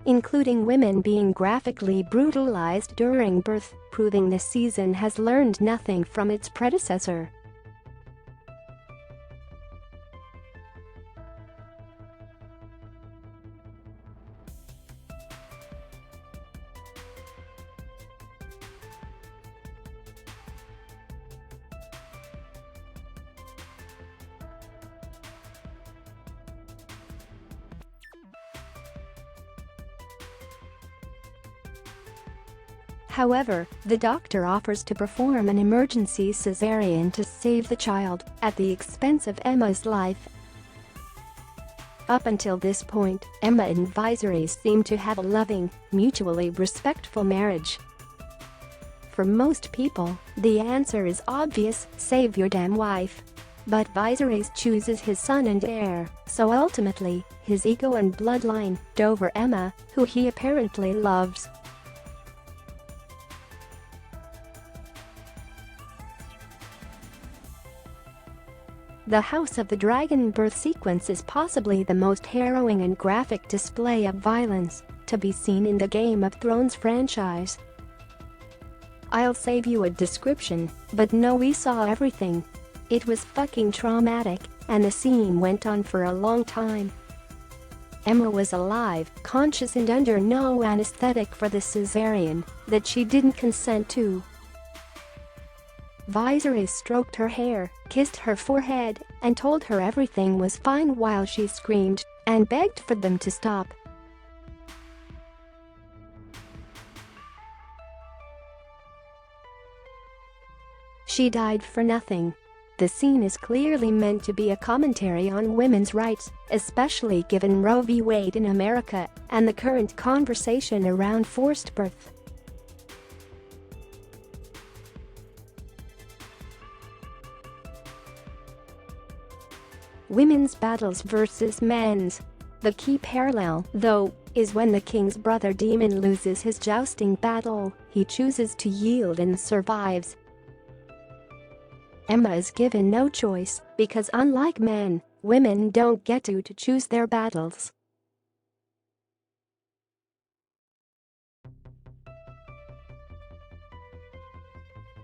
including women being graphically brutalized during birth, proving this season has learned nothing from its predecessor. However, the doctor offers to perform an emergency cesarean to save the child, at the expense of Emma's life. Up until this point, Emma and Viserys seem to have a loving, mutually respectful marriage. For most people, the answer is obvious: save your damn wife. But Viserys chooses his son and heir, so ultimately, his ego and bloodline over Emma, who he apparently loves. The House of the Dragon birth sequence is possibly the most harrowing and graphic display of violence to be seen in the Game of Thrones franchise. I'll save you a description, but no, we saw everything. It was fucking traumatic, and the scene went on for a long time. Emma was alive, conscious and under no anesthetic for the cesarean that she didn't consent to. Viserys stroked her hair, kissed her forehead, and told her everything was fine while she screamed and begged for them to stop. She died for nothing. The scene is clearly meant to be a commentary on women's rights, especially given Roe v. Wade in America and the current conversation around forced birth. Women's battles versus men's. The key parallel, though, is when the king's brother Daemon loses his jousting battle, he chooses to yield and survives. Emma is given no choice, because unlike men, women don't get to choose their battles.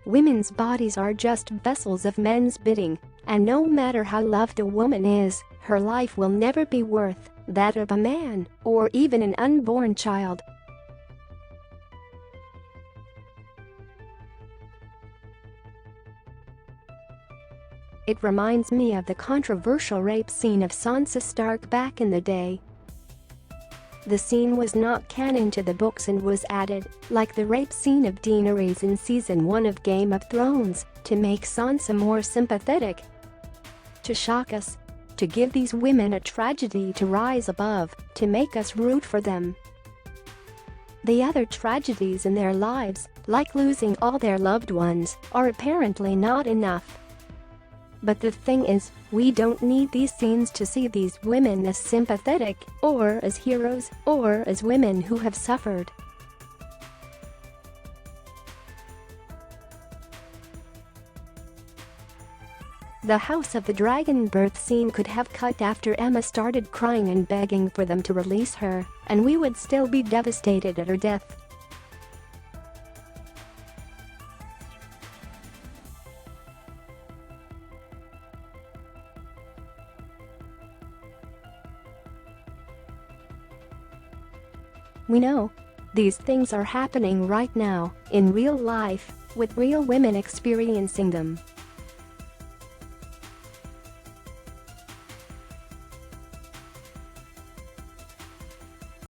Women's bodies are just vessels of men's bidding, and no matter how loved a woman is, her life will never be worth that of a man, or even an unborn child. It reminds me of the controversial rape scene of Sansa Stark back in the day. The scene was not canon to the books and was added, like the rape scene of Daenerys in Season 1 of Game of Thrones, to make Sansa more sympathetic. To shock us. To give these women a tragedy to rise above, to make us root for them. The other tragedies in their lives, like losing all their loved ones, are apparently not enough. But the thing is, we don't need these scenes to see these women as sympathetic, or as heroes, or as women who have suffered. The House of the Dragon birth scene could have cut after Emma started crying and begging for them to release her, and we would still be devastated at her death. We know these things are happening right now, in real life, with real women experiencing them.